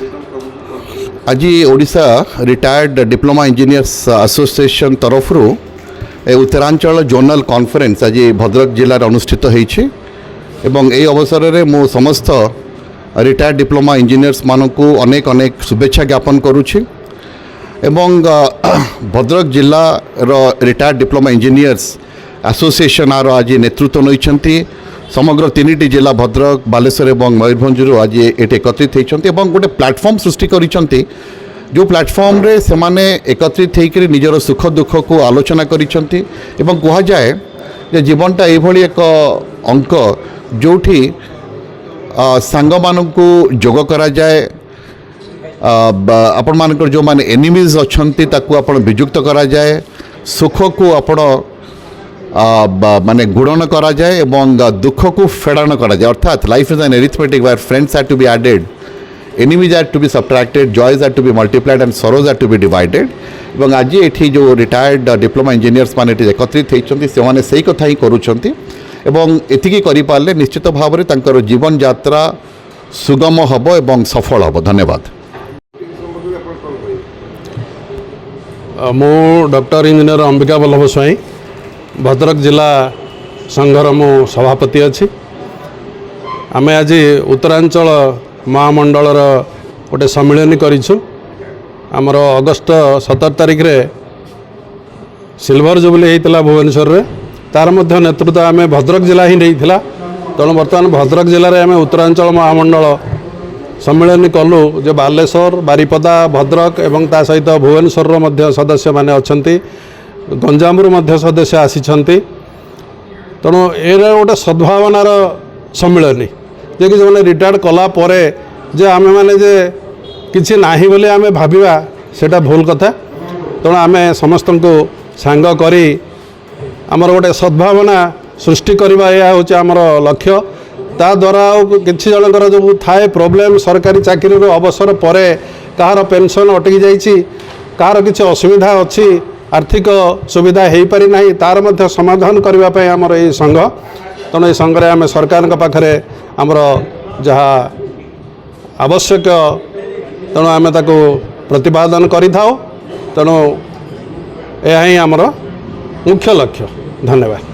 आज Odisha retired diploma engineers association तरफ Uttaranchal zonal conference आज भद्रक जिले में अनुष्ठित होती यही अवसर में मु समस्त रिटायर्ड डिप्लोमा इंजीनियर्स मानक अनेक अनेक शुभेच्छा ज्ञापन करुछि एवं भद्रक जिलार रिटायर्ड डिप्लोमा इंजीनियर्स एसोसिएशन आर आज नेतृत्व नहीं समग्र 3टी जिला भद्रक बालेश्वर और मयूरभंज आज ये एकत्रित होती गोटे प्लाटफर्म सृष्टि करिसेंती जो प्लाटफर्म रे से माने एकत्रित होकर निजर सुख दुख को आलोचना करिसेंती एवं कह जाए जे जीवनटा ये एक अंक जोठी सांग मानकु जोग करा जाए आपण मानकर जो माने एनिमीज अच्छंती ताकू आपण विजुक्त करा जाए सुख को आपण माने गुणन करा जाए एवं दुख को फेड़ान करा जाए अर्थात life is an arithmetic where friends are to be added enemies are to be subtracted joys are to be multiplied and sorrows are to be divided एवं आज ये जो रिटायर्ड डिप्लोमा इंजीनियर्स माने एकत्रित होती से सही कथा ही करुँच एवं एतिकी करिपारले निश्चित भाव में तांकर जीवन यात्रा सुगम हब एवं सफल हब। धन्यवाद। मु डॉक्टर इंजीनियर अंबिका बल्लभ स्वाई भद्रक जिला संघर मु सभापति अच्छी आम आज उत्तरांचल महामंडलर गोटे सम्मिलन करिछु आमर अगस्ट 17 तारिख रे सिल्वर जुबली होता भुवनेश्वर रे तार मध्य नेतृत्व आम भद्रक जिला ही नहीं तेणु बर्तमान भद्रक जिले में आम उत्तरांचल महामंडल सम्मिलन कलु जो बालेश्वर बारिपदा भद्रक एवं ता सहित भुवनेश्वर मध्य सदस्य माने अछंती गंजामरू मध्य सदस्य आसीछंती तेणु ये गोटे सद्भावनार सम्मिलन जे कि जो रिटायर्ड कला परे जे आमे माने जे किछि नाही बोली आमे भाबिबा सेटा भूल कथा तेणु आमे समस्त को सांग करी आमर गोटे सद्भावना सृष्टि करवा यह हूँ आमर लक्ष्य ता द्वारा किसी जनकर जो थाए प्रोब्लेम सरकारी चाकरी अवसर पर कहार पेंशन अटकी जाइए कहार किसी असुविधा अच्छी आर्थिक सुविधा हो पारि ना तार मध्य समाधान करने आमर ये संघ तेणु ये संघ आम सरकार पाखे आमर जहाँ आवश्यक तेणु आम ताको प्रतिपादन करिथाउ तेणु यह ही आमर मुख्य लक्ष्य। धन्यवाद।